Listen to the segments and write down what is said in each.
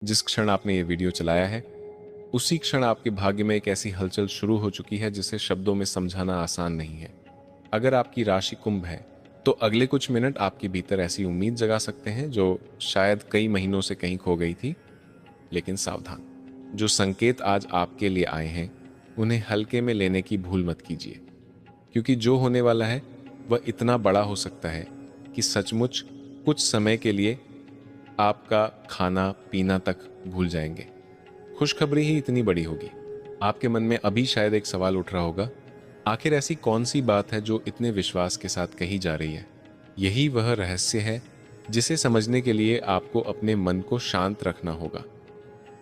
जिस क्षण आपने ये वीडियो चलाया है, उसी क्षण आपके भाग्य में एक ऐसी हलचल शुरू हो चुकी है जिसे शब्दों में समझाना आसान नहीं है। अगर आपकी राशि कुंभ है, तो अगले कुछ मिनट आपके भीतर ऐसी उम्मीद जगा सकते हैं जो शायद कई महीनों से कहीं खो गई थी। लेकिन सावधान, जो संकेत आज आपके लिए आए हैं, उन्हें हल्के में लेने की भूल मत कीजिए, क्योंकि जो होने वाला है वह इतना बड़ा हो सकता है कि सचमुच कुछ समय के लिए आपका खाना पीना तक भूल जाएंगे। खुशखबरी ही इतनी बड़ी होगी। आपके मन में अभी शायद एक सवाल उठ रहा होगा, आखिर ऐसी कौन सी बात है जो इतने विश्वास के साथ कही जा रही है? यही वह रहस्य है जिसे समझने के लिए आपको अपने मन को शांत रखना होगा,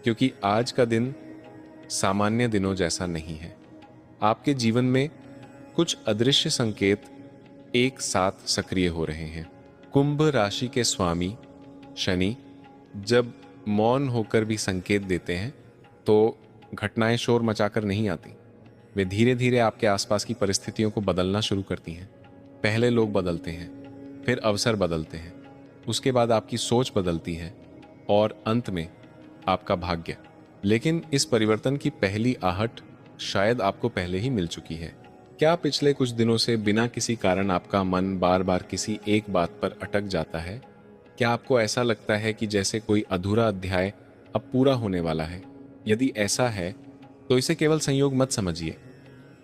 क्योंकि आज का दिन सामान्य दिनों जैसा नहीं है। आपके जीवन में कुछ अदृश्य संकेत एक साथ सक्रिय हो रहे हैं। कुंभ राशि के स्वामी शनि जब मौन होकर भी संकेत देते हैं, तो घटनाएं शोर मचाकर नहीं आती। वे धीरे धीरे आपके आसपास की परिस्थितियों को बदलना शुरू करती हैं। पहले लोग बदलते हैं, फिर अवसर बदलते हैं, उसके बाद आपकी सोच बदलती है और अंत में आपका भाग्य। लेकिन इस परिवर्तन की पहली आहट शायद आपको पहले ही मिल चुकी है। क्या पिछले कुछ दिनों से बिना किसी कारण आपका मन बार बार किसी एक बात पर अटक जाता है? क्या आपको ऐसा लगता है कि जैसे कोई अधूरा अध्याय अब पूरा होने वाला है? यदि ऐसा है, तो इसे केवल संयोग मत समझिए।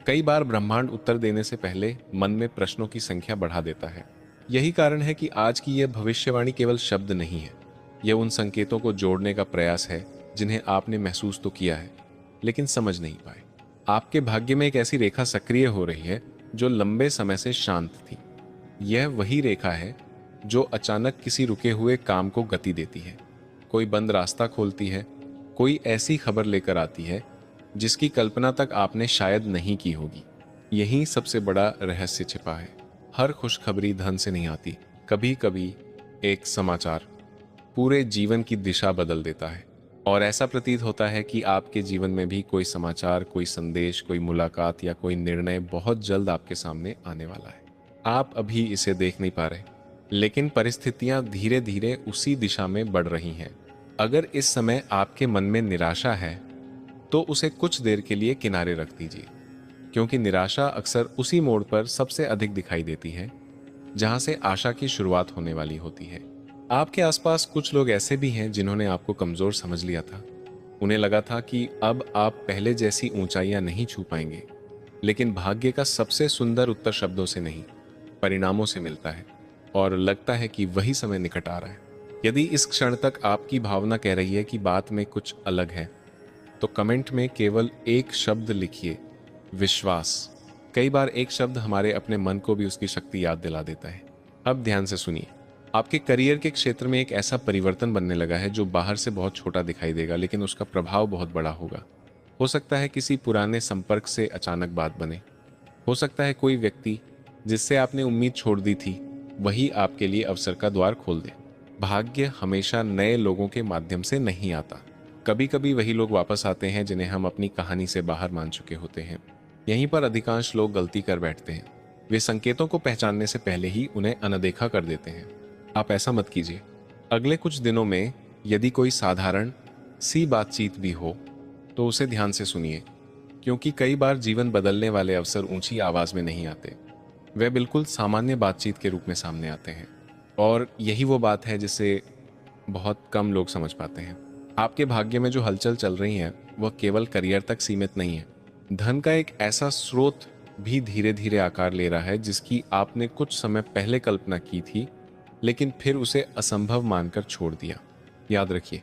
कई बार ब्रह्मांड उत्तर देने से पहले मन में प्रश्नों की संख्या बढ़ा देता है। यही कारण है कि आज की यह भविष्यवाणी केवल शब्द नहीं है। यह उन संकेतों को जोड़ने का प्रयास है जिन्हें आपने महसूस तो किया है, लेकिन समझ नहीं पाए। आपके भाग्य में एक ऐसी रेखा सक्रिय हो रही है जो लंबे समय से शांत थी। यह वही रेखा है जो अचानक किसी रुके हुए काम को गति देती है, कोई बंद रास्ता खोलती है, कोई ऐसी खबर लेकर आती है जिसकी कल्पना तक आपने शायद नहीं की होगी। यही सबसे बड़ा रहस्य छिपा है। हर खुशखबरी धन से नहीं आती। कभी कभी एक समाचार पूरे जीवन की दिशा बदल देता है। और ऐसा प्रतीत होता है कि आपके जीवन में भी कोई समाचार, कोई संदेश, कोई मुलाकात या कोई निर्णय बहुत जल्द आपके सामने आने वाला है। आप अभी इसे देख नहीं पा रहे, लेकिन परिस्थितियां धीरे धीरे उसी दिशा में बढ़ रही हैं। अगर इस समय आपके मन में निराशा है, तो उसे कुछ देर के लिए किनारे रख दीजिए, क्योंकि निराशा अक्सर उसी मोड़ पर सबसे अधिक दिखाई देती है जहां से आशा की शुरुआत होने वाली होती है। आपके आसपास कुछ लोग ऐसे भी हैं जिन्होंने आपको कमजोर समझ लिया था। उन्हें लगा था कि अब आप पहले जैसी ऊंचाइयां नहीं छू पाएंगे, लेकिन भाग्य का सबसे सुंदर उत्तर शब्दों से नहीं, परिणामों से मिलता है, और लगता है कि वही समय निकट आ रहा है। यदि इस क्षण तक आपकी भावना कह रही है कि बात में कुछ अलग है, तो कमेंट में केवल एक शब्द लिखिए, विश्वास। कई बार एक शब्द हमारे अपने मन को भी उसकी शक्ति याद दिला देता है। अब ध्यान से सुनिए। आपके करियर के क्षेत्र में एक ऐसा परिवर्तन बनने लगा है जो बाहर से बहुत छोटा दिखाई देगा, लेकिन उसका प्रभाव बहुत बड़ा होगा। हो सकता है किसी पुराने संपर्क से अचानक बात बने। हो सकता है कोई व्यक्ति जिससे आपने उम्मीद छोड़ दी थी, वही आपके लिए अवसर का द्वार खोल दे। भाग्य हमेशा नए लोगों के माध्यम से नहीं आता। कभी कभी वही लोग वापस आते हैं जिन्हें हम अपनी कहानी से बाहर मान चुके होते हैं। यहीं पर अधिकांश लोग गलती कर बैठते हैं। वे संकेतों को पहचानने से पहले ही उन्हें अनदेखा कर देते हैं। आप ऐसा मत कीजिए। अगले कुछ दिनों में यदि कोई साधारण सी बातचीत भी हो, तो उसे ध्यान से सुनिए, क्योंकि कई बार जीवन बदलने वाले अवसर ऊंची आवाज में नहीं आते। वे बिल्कुल सामान्य बातचीत के रूप में सामने आते हैं, और यही वो बात है जिसे बहुत कम लोग समझ पाते हैं। आपके भाग्य में जो हलचल चल रही है, वह केवल करियर तक सीमित नहीं है। धन का एक ऐसा स्रोत भी धीरे धीरे आकार ले रहा है जिसकी आपने कुछ समय पहले कल्पना की थी, लेकिन फिर उसे असंभव मानकर छोड़ दिया। याद रखिए,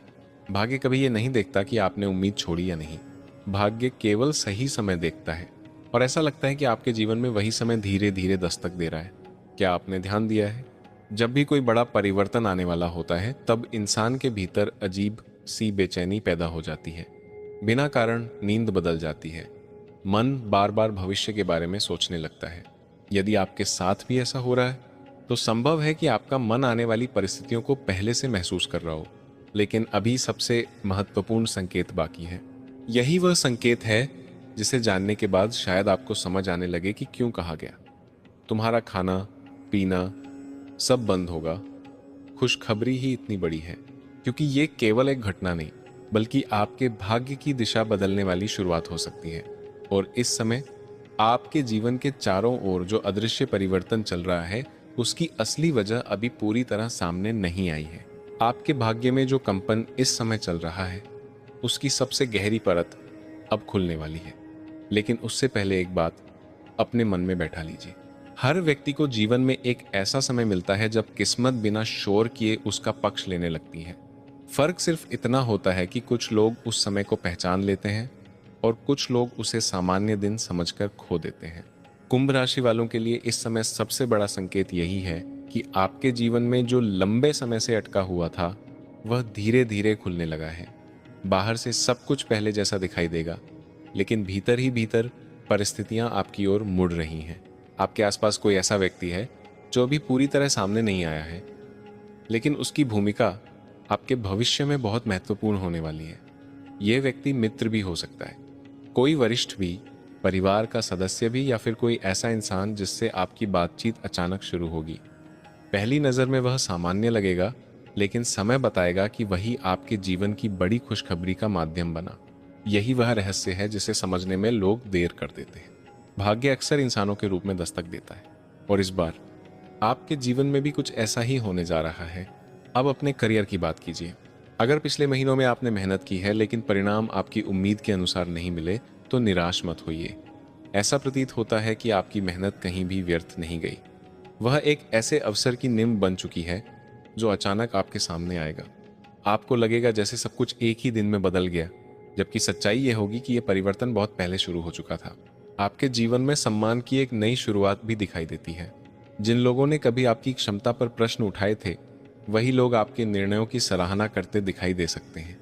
भाग्य कभी ये नहीं देखता कि आपने उम्मीद छोड़ी या नहीं। भाग्य केवल सही समय देखता है, और ऐसा लगता है कि आपके जीवन में वही समय धीरे धीरे दस्तक दे रहा है। क्या आपने ध्यान दिया है, जब भी कोई बड़ा परिवर्तन आने वाला होता है, तब इंसान के भीतर अजीब सी बेचैनी पैदा हो जाती है। बिना कारण नींद बदल जाती है। मन बार बार भविष्य के बारे में सोचने लगता है। यदि आपके साथ भी ऐसा हो रहा है, तो संभव है कि आपका मन आने वाली परिस्थितियों को पहले से महसूस कर रहा हो, लेकिन अभी सबसे महत्वपूर्ण संकेत बाकी है। यही वह संकेत है जिसे जानने के बाद शायद आपको समझ आने लगे कि क्यों कहा गया, तुम्हारा खाना पीना सब बंद होगा। खुशखबरी ही इतनी बड़ी है क्योंकि ये केवल एक घटना नहीं, बल्कि आपके भाग्य की दिशा बदलने वाली शुरुआत हो सकती है। और इस समय आपके जीवन के चारों ओर जो अदृश्य परिवर्तन चल रहा है, उसकी असली वजह अभी पूरी तरह सामने नहीं आई है। आपके भाग्य में जो कंपन इस समय चल रहा है, उसकी सबसे गहरी परत अब खुलने वाली है। लेकिन उससे पहले एक बात अपने मन में बैठा लीजिए। हर व्यक्ति को जीवन में एक ऐसा समय मिलता है जब किस्मत बिना शोर किए उसका पक्ष लेने लगती है। फर्क सिर्फ इतना होता है कि कुछ लोग उस समय को पहचान लेते हैं और कुछ लोग उसे सामान्य दिन समझकर खो देते हैं। कुंभ राशि वालों के लिए इस समय सबसे बड़ा संकेत यही है कि आपके जीवन में जो लंबे समय से अटका हुआ था, वह धीरे धीरे खुलने लगा है। बाहर से सब कुछ पहले जैसा दिखाई देगा, लेकिन भीतर ही भीतर परिस्थितियां आपकी ओर मुड़ रही हैं। आपके आसपास कोई ऐसा व्यक्ति है जो अभी पूरी तरह सामने नहीं आया है, लेकिन उसकी भूमिका आपके भविष्य में बहुत महत्वपूर्ण होने वाली है। यह व्यक्ति मित्र भी हो सकता है, कोई वरिष्ठ भी, परिवार का सदस्य भी, या फिर कोई ऐसा इंसान जिससे आपकी बातचीत अचानक शुरू होगी। पहली नज़र में वह सामान्य लगेगा, लेकिन समय बताएगा कि वही आपके जीवन की बड़ी खुशखबरी का माध्यम बना। यही वह रहस्य है जिसे समझने में लोग देर कर देते हैं। भाग्य अक्सर इंसानों के रूप में दस्तक देता है, और इस बार आपके जीवन में भी कुछ ऐसा ही होने जा रहा है। अब अपने करियर की बात कीजिए। अगर पिछले महीनों में आपने मेहनत की है लेकिन परिणाम आपकी उम्मीद के अनुसार नहीं मिले, तो निराश मत होइए। ऐसा प्रतीत होता है कि आपकी मेहनत कहीं भी व्यर्थ नहीं गई। वह एक ऐसे अवसर की नींव बन चुकी है जो अचानक आपके सामने आएगा। आपको लगेगा जैसे सब कुछ एक ही दिन में बदल गया, जबकि सच्चाई यह होगी कि यह परिवर्तन बहुत पहले शुरू हो चुका था। आपके जीवन में सम्मान की एक नई शुरुआत भी दिखाई देती है। जिन लोगों ने कभी आपकी क्षमता पर प्रश्न उठाए थे, वही लोग आपके निर्णयों की सराहना करते दिखाई दे सकते हैं।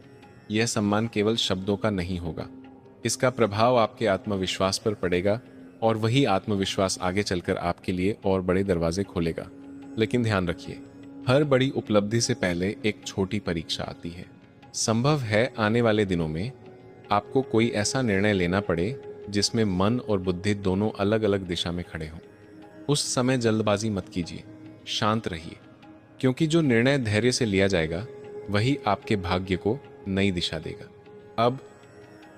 यह सम्मान केवल शब्दों का नहीं होगा, इसका प्रभाव आपके आत्मविश्वास पर पड़ेगा, और वही आत्मविश्वास आगे चलकर आपके लिए और बड़े दरवाजे खोलेगा। लेकिन ध्यान रखिए, हर बड़ी उपलब्धि से पहले एक छोटी परीक्षा आती है। संभव है आने वाले दिनों में आपको कोई ऐसा निर्णय लेना पड़े जिसमें मन और बुद्धि दोनों अलग अलग दिशा में खड़े हों। उस समय जल्दबाजी मत कीजिए, शांत रहिए, क्योंकि जो निर्णय धैर्य से लिया जाएगा वही आपके भाग्य को नई दिशा देगा। अब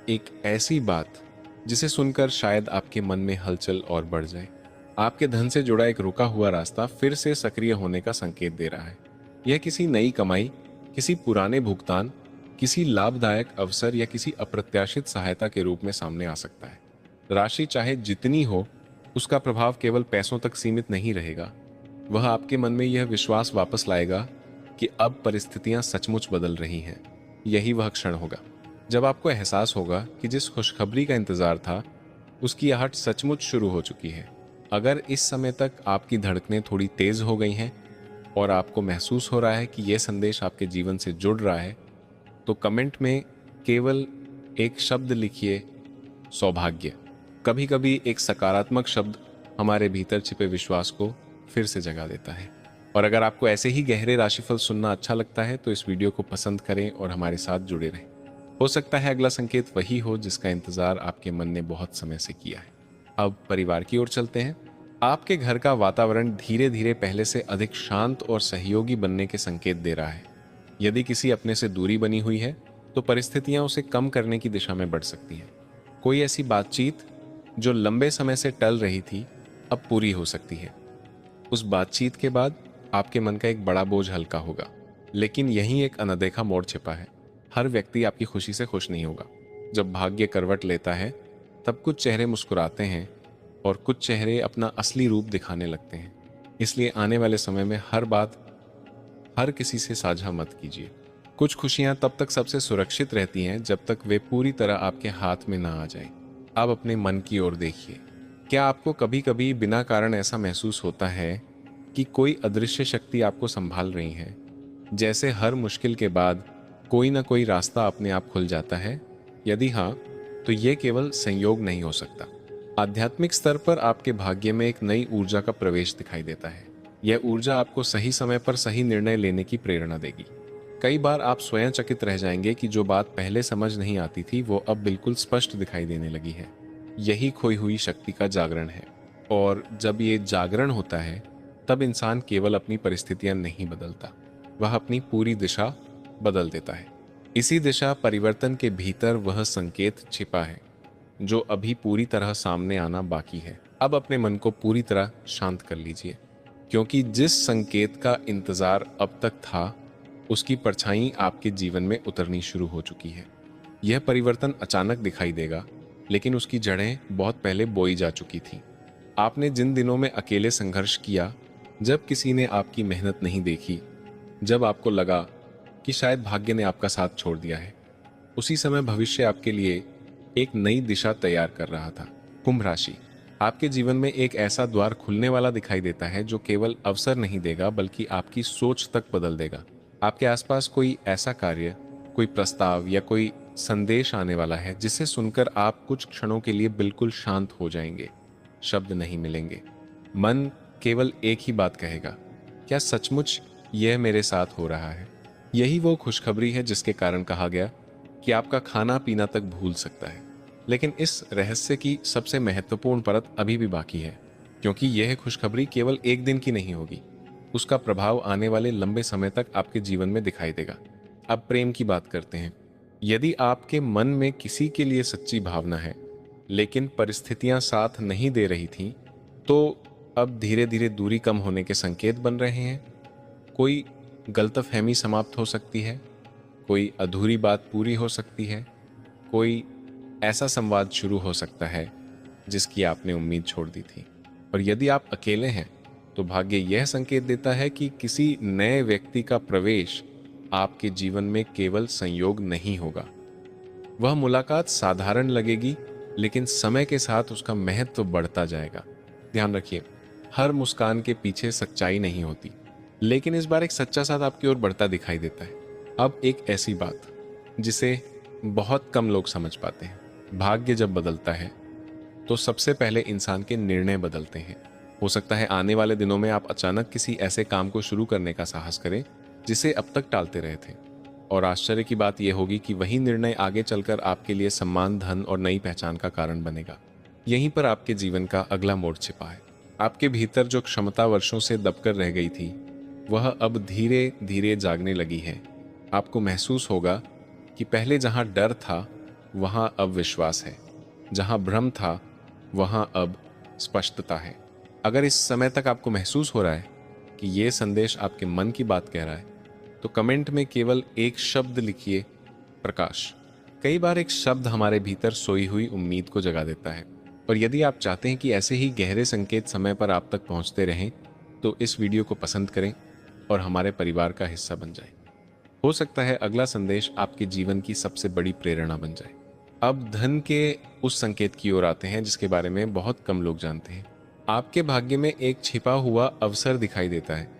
एक ऐसी बात जिसे सुनकर शायद आपके मन में हलचल और बढ़ जाए। आपके धन से जुड़ा एक रुका हुआ रास्ता फिर से सक्रिय होने का संकेत दे रहा है। यह किसी नई कमाई, किसी पुराने भुगतान, किसी लाभदायक अवसर या किसी अप्रत्याशित सहायता के रूप में सामने आ सकता है। राशि चाहे जितनी हो, उसका प्रभाव केवल पैसों तक सीमित नहीं रहेगा। वह आपके मन में यह विश्वास वापस लाएगा कि अब परिस्थितियां सचमुच बदल रही हैं। यही वह क्षण होगा जब आपको एहसास होगा कि जिस खुशखबरी का इंतजार था, उसकी आहट सचमुच शुरू हो चुकी है। अगर इस समय तक आपकी धड़कनें थोड़ी तेज हो गई हैं और आपको महसूस हो रहा है कि यह संदेश आपके जीवन से जुड़ रहा है, तो कमेंट में केवल एक शब्द लिखिए, सौभाग्य। कभी कभी एक सकारात्मक शब्द हमारे भीतर छिपे विश्वास को फिर से जगा देता है। और अगर आपको ऐसे ही गहरे राशिफल सुनना अच्छा लगता है तो इस वीडियो को पसंद करें और हमारे साथ जुड़े रहें। हो सकता है अगला संकेत वही हो जिसका इंतजार आपके मन ने बहुत समय से किया है। अब परिवार की ओर चलते हैं। आपके घर का वातावरण धीरे धीरे पहले से अधिक शांत और सहयोगी बनने के संकेत दे रहा है। यदि किसी अपने से दूरी बनी हुई है तो परिस्थितियां उसे कम करने की दिशा में बढ़ सकती हैं। कोई ऐसी बातचीत जो लंबे समय से टल रही थी, अब पूरी हो सकती है। उस बातचीत के बाद आपके मन का एक बड़ा बोझ हल्का होगा, लेकिन यहीं एक अनदेखा मोड़ छिपा है। हर व्यक्ति आपकी खुशी से खुश नहीं होगा। जब भाग्य करवट लेता है, तब कुछ चेहरे मुस्कुराते हैं और कुछ चेहरे अपना असली रूप दिखाने लगते हैं। इसलिए आने वाले समय में हर बात हर किसी से साझा मत कीजिए। कुछ खुशियां तब तक सबसे सुरक्षित रहती हैं जब तक वे पूरी तरह आपके हाथ में ना आ जाएं। अब अपने मन की ओर देखिए। क्या आपको कभी कभी बिना कारण ऐसा महसूस होता है कि कोई अदृश्य शक्ति आपको संभाल रही है? जैसे हर मुश्किल के बाद कोई ना कोई रास्ता अपने आप खुल जाता है? यदि हाँ, तो ये केवल संयोग नहीं हो सकता। आध्यात्मिक स्तर पर आपके भाग्य में एक नई ऊर्जा का प्रवेश दिखाई देता है। यह ऊर्जा आपको सही समय पर सही निर्णय लेने की प्रेरणा देगी। कई बार आप स्वयं चकित रह जाएंगे कि जो बात पहले समझ नहीं आती थी वो अब बिल्कुल स्पष्ट दिखाई देने लगी है। यही खोई हुई शक्ति का जागरण है। और जब ये जागरण होता है, तब इंसान केवल अपनी परिस्थितियां नहीं बदलता, वह अपनी पूरी दिशा बदल देता है। इसी दिशा परिवर्तन के भीतर वह संकेत छिपा है जो अभी पूरी तरह सामने आना बाकी है। अब अपने मन को पूरी तरह शांत कर लीजिए, क्योंकि जिस संकेत का इंतजार अब तक था उसकी परछाई आपके जीवन में उतरनी शुरू हो चुकी है। यह परिवर्तन अचानक दिखाई देगा, लेकिन उसकी जड़ें बहुत पहले बोई जा चुकी थीं। आपने जिन दिनों में अकेले संघर्ष किया, जब किसी ने आपकी मेहनत नहीं देखी, जब आपको लगा कि शायद भाग्य ने आपका साथ छोड़ दिया है, उसी समय भविष्य आपके लिए एक नई दिशा तैयार कर रहा था। कुंभ राशि, आपके जीवन में एक ऐसा द्वार खुलने वाला दिखाई देता है जो केवल अवसर नहीं देगा बल्कि आपकी सोच तक बदल देगा। आपके आसपास कोई ऐसा कार्य, कोई प्रस्ताव या कोई संदेश आने वाला है जिसे सुनकर आप कुछ क्षणों के लिए बिल्कुल शांत हो जाएंगे। शब्द नहीं मिलेंगे, मन केवल एक ही बात कहेगा, क्या सचमुच यह मेरे साथ हो रहा है? यही वो खुशखबरी है जिसके कारण कहा गया कि आपका खाना पीना तक भूल सकता है। लेकिन इस रहस्य की सबसे महत्वपूर्ण परत अभी भी बाकी है, क्योंकि यह खुशखबरी केवल एक दिन की नहीं होगी। उसका प्रभाव आने वाले लंबे समय तक आपके जीवन में दिखाई देगा। अब प्रेम की बात करते हैं। यदि आपके मन में किसी के लिए सच्ची भावना है, लेकिन परिस्थितियां साथ नहीं दे रही थीं, तो अब धीरे धीरे दूरी कम होने के संकेत बन रहे हैं। कोई गलतफहमी समाप्त हो सकती है, कोई अधूरी बात पूरी हो सकती है, कोई ऐसा संवाद शुरू हो सकता है जिसकी आपने उम्मीद छोड़ दी थी। और यदि आप अकेले हैं तो भाग्य यह संकेत देता है कि किसी नए व्यक्ति का प्रवेश आपके जीवन में केवल संयोग नहीं होगा। वह मुलाकात साधारण लगेगी, लेकिन समय के साथ उसका महत्व बढ़ता जाएगा। ध्यान रखिए, हर मुस्कान के पीछे सच्चाई नहीं होती, लेकिन इस बार एक सच्चा साथ आपकी ओर बढ़ता दिखाई देता है। अब एक ऐसी बात जिसे बहुत कम लोग समझ पाते हैं, भाग्य जब बदलता है तो सबसे पहले इंसान के निर्णय बदलते हैं। हो सकता है आने वाले दिनों में आप अचानक किसी ऐसे काम को शुरू करने का साहस करें जिसे अब तक टालते रहे थे, और आश्चर्य की बात यह होगी कि वही निर्णय आगे चलकर आपके लिए सम्मान, धन और नई पहचान का कारण बनेगा। यहीं पर आपके जीवन का अगला मोड़ छिपा है। आपके भीतर जो क्षमता वर्षों से दबकर रह गई थी, वह अब धीरे धीरे जागने लगी है। आपको महसूस होगा कि पहले जहां डर था वहां अब विश्वास है, जहां भ्रम था वहां अब स्पष्टता है। अगर इस समय तक आपको महसूस हो रहा है कि यह संदेश आपके मन की बात कह रहा है, तो कमेंट में केवल एक शब्द लिखिए, प्रकाश। कई बार एक शब्द हमारे भीतर सोई हुई उम्मीद को जगा देता है। और यदि आप चाहते हैं कि ऐसे ही गहरे संकेत समय पर आप तक पहुंचते रहें, तो इस वीडियो को पसंद करें और हमारे परिवार का हिस्सा बन जाएं। हो सकता है अगला संदेश आपके जीवन की सबसे बड़ी प्रेरणा बन जाए। अब धन के उस संकेत की ओर आते हैं जिसके बारे में बहुत कम लोग जानते हैं। आपके भाग्य में एक छिपा हुआ अवसर दिखाई देता है।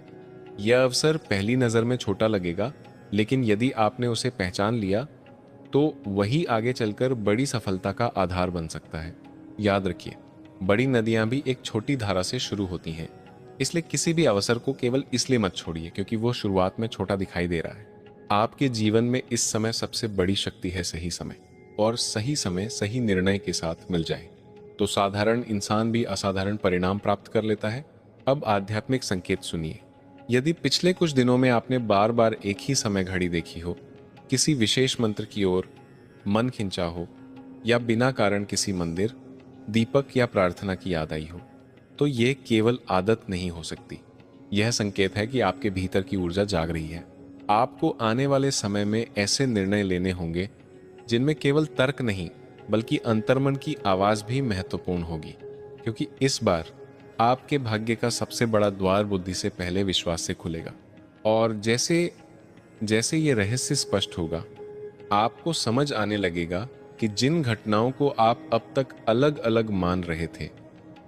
यह अवसर पहली नजर में छोटा लगेगा, लेकिन यदि आपने उसे पहचान लिया तो वही आगे चलकर बड़ी सफलता का आधार बन सकता है। याद रखिए, बड़ी नदियां भी एक छोटी धारा से शुरू होती हैं, इसलिए किसी भी अवसर को केवल इसलिए मत छोड़िए क्योंकि वो शुरुआत में छोटा दिखाई दे रहा है। आपके जीवन में इस समय सबसे बड़ी शक्ति है सही समय, और सही समय सही निर्णय के साथ मिल जाए तो साधारण इंसान भी असाधारण परिणाम प्राप्त कर लेता है। अब आध्यात्मिक संकेत सुनिए। यदि पिछले कुछ दिनों में आपने बार बार एक ही समय घड़ी देखी हो, किसी विशेष मंत्र की ओर मन खिंचा हो, या बिना कारण किसी मंदिर, दीपक या प्रार्थना की याद आई हो, तो ये केवल आदत नहीं हो सकती। यह संकेत है कि आपके भीतर की ऊर्जा जाग रही है। आपको आने वाले समय में ऐसे निर्णय लेने होंगे जिनमें केवल तर्क नहीं बल्कि अंतर्मन की आवाज भी महत्वपूर्ण होगी, क्योंकि इस बार आपके भाग्य का सबसे बड़ा द्वार बुद्धि से पहले विश्वास से खुलेगा। और जैसे जैसे ये रहस्य स्पष्ट होगा, आपको समझ आने लगेगा कि जिन घटनाओं को आप अब तक अलग अलग मान रहे थे,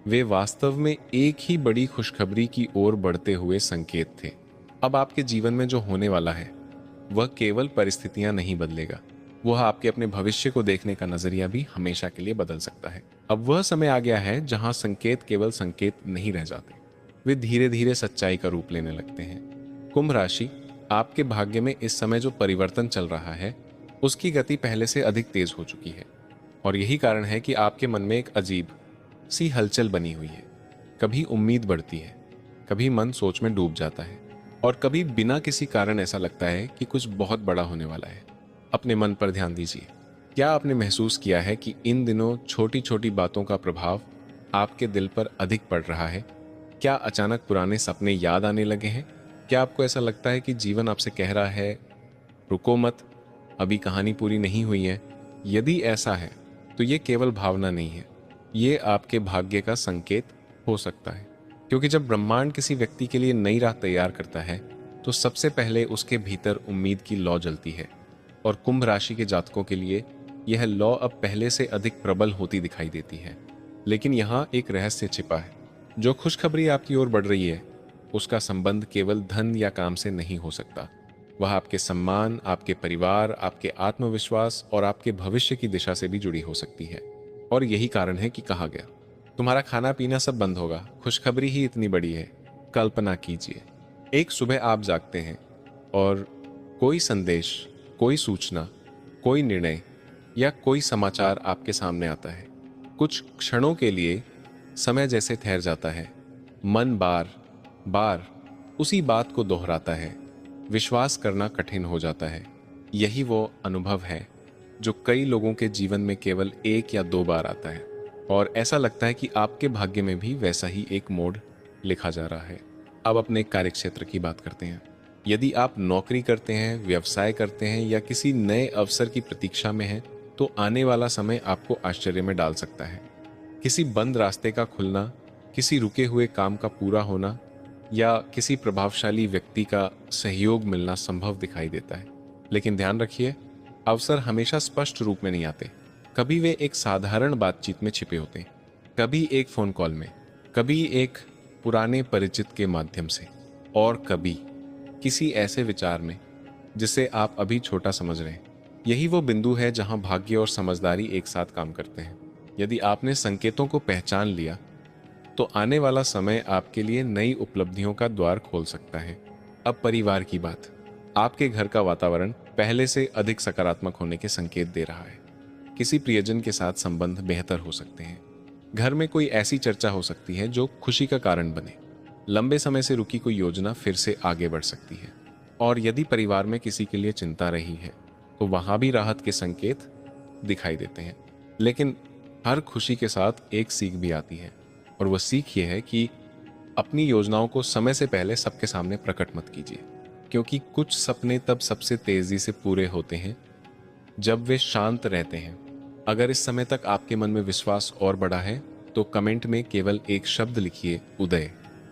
वे वास्तव में एक ही बड़ी खुशखबरी की ओर बढ़ते हुए संकेत थे। अब आपके जीवन में जो होने वाला है वह केवल परिस्थितियां नहीं बदलेगा, वह आपके अपने भविष्य को देखने का नजरिया भी हमेशा के लिए बदल सकता है। अब वह समय आ गया है जहां संकेत केवल संकेत नहीं रह जाते, वे धीरे धीरे सच्चाई का रूप लेने लगते हैं। कुंभ राशि, आपके भाग्य में इस समय जो परिवर्तन चल रहा है उसकी गति पहले से अधिक तेज हो चुकी है, और यही कारण है कि आपके मन में एक अजीब सी हलचल बनी हुई है। कभी उम्मीद बढ़ती है, कभी मन सोच में डूब जाता है, और कभी बिना किसी कारण ऐसा लगता है कि कुछ बहुत बड़ा होने वाला है। अपने मन पर ध्यान दीजिए। क्या आपने महसूस किया है कि इन दिनों छोटी छोटी बातों का प्रभाव आपके दिल पर अधिक पड़ रहा है? क्या अचानक पुराने सपने याद आने लगे हैं? क्या आपको ऐसा लगता है कि जीवन आपसे कह रहा है, रुको मत, अभी कहानी पूरी नहीं हुई है? यदि ऐसा है तो ये केवल भावना नहीं है, ये आपके भाग्य का संकेत हो सकता है। क्योंकि जब ब्रह्मांड किसी व्यक्ति के लिए नई राह तैयार करता है तो सबसे पहले उसके भीतर उम्मीद की लौ जलती है। और कुंभ राशि के जातकों के लिए यह लौ अब पहले से अधिक प्रबल होती दिखाई देती है। लेकिन यहाँ एक रहस्य छिपा है। जो खुशखबरी आपकी ओर बढ़ रही है उसका संबंध केवल धन या काम से नहीं हो सकता। वह आपके सम्मान, आपके परिवार, आपके आत्मविश्वास और आपके भविष्य की दिशा से भी जुड़ी हो सकती है। और यही कारण है कि कहा गया, तुम्हारा खाना पीना सब बंद होगा, खुशखबरी ही इतनी बड़ी है। कल्पना कीजिए, एक सुबह आप जागते हैं और कोई संदेश, कोई सूचना, कोई निर्णय या कोई समाचार आपके सामने आता है। कुछ क्षणों के लिए समय जैसे ठहर जाता है। मन बार बार उसी बात को दोहराता है। विश्वास करना कठिन हो जाता है। यही वो अनुभव है जो कई लोगों के जीवन में केवल 1 या 2 बार आता है। और ऐसा लगता है कि आपके भाग्य में भी वैसा ही एक मोड़ लिखा जा रहा है। अब अपने कार्यक्षेत्र की बात करते हैं। यदि आप नौकरी करते हैं, व्यवसाय करते हैं या किसी नए अवसर की प्रतीक्षा में हैं, तो आने वाला समय आपको आश्चर्य में डाल सकता है। किसी बंद रास्ते का खुलना, किसी रुके हुए काम का पूरा होना या किसी प्रभावशाली व्यक्ति का सहयोग मिलना संभव दिखाई देता है। लेकिन ध्यान रखिए, अवसर हमेशा स्पष्ट रूप में नहीं आते। कभी वे एक साधारण बातचीत में छिपे होते हैं, कभी एक फोन कॉल में, कभी एक पुराने परिचित के माध्यम से, और कभी किसी ऐसे विचार में जिसे आप अभी छोटा समझ रहे हैं। यही वो बिंदु है जहां भाग्य और समझदारी एक साथ काम करते हैं। यदि आपने संकेतों को पहचान लिया तो आने वाला समय आपके लिए नई उपलब्धियों का द्वार खोल सकता है। अब परिवार की बात। आपके घर का वातावरण पहले से अधिक सकारात्मक होने के संकेत दे रहा है। किसी प्रियजन के साथ संबंध बेहतर हो सकते हैं। घर में कोई ऐसी चर्चा हो सकती है जो खुशी का कारण बने। लंबे समय से रुकी कोई योजना फिर से आगे बढ़ सकती है। और यदि परिवार में किसी के लिए चिंता रही है तो वहां भी राहत के संकेत दिखाई देते हैं। लेकिन हर खुशी के साथ एक सीख भी आती है, और वह सीख ये है कि अपनी योजनाओं को समय से पहले सबके सामने प्रकट मत कीजिए। क्योंकि कुछ सपने तब सबसे तेजी से पूरे होते हैं जब वे शांत रहते हैं। अगर इस समय तक आपके मन में विश्वास और बढ़ा है तो कमेंट में केवल एक शब्द लिखिए, उदय।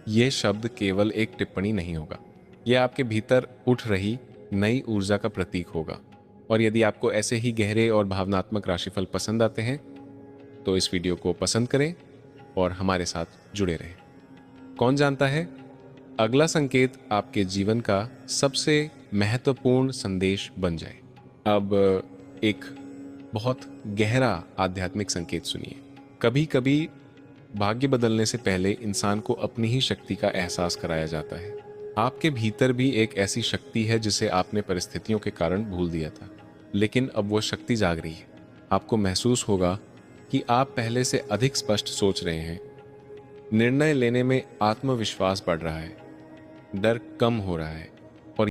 यह शब्द केवल एक टिप्पणी नहीं होगा, यह आपके भीतर उठ रही नई ऊर्जा का प्रतीक होगा। और यदि आपको ऐसे ही गहरे और भावनात्मक राशिफल पसंद आते हैं तो इस वीडियो को पसंद करें और हमारे साथ जुड़े रहें। कौन जानता है, अगला संकेत आपके जीवन का सबसे महत्वपूर्ण संदेश बन जाए। अब एक बहुत गहरा आध्यात्मिक संकेत सुनिए। कभी कभी भाग्य बदलने से पहले इंसान को अपनी ही शक्ति का एहसास कराया जाता है। आपके भीतर भी एक ऐसी शक्ति है जिसे आपने परिस्थितियों के कारण भूल दिया था, लेकिन अब वो शक्ति जाग रही है। आपको महसूस होगा कि आप पहले से अधिक स्पष्ट सोच रहे हैं, निर्णय लेने में आत्मविश्वास बढ़ रहा है, डर कम हो रहा है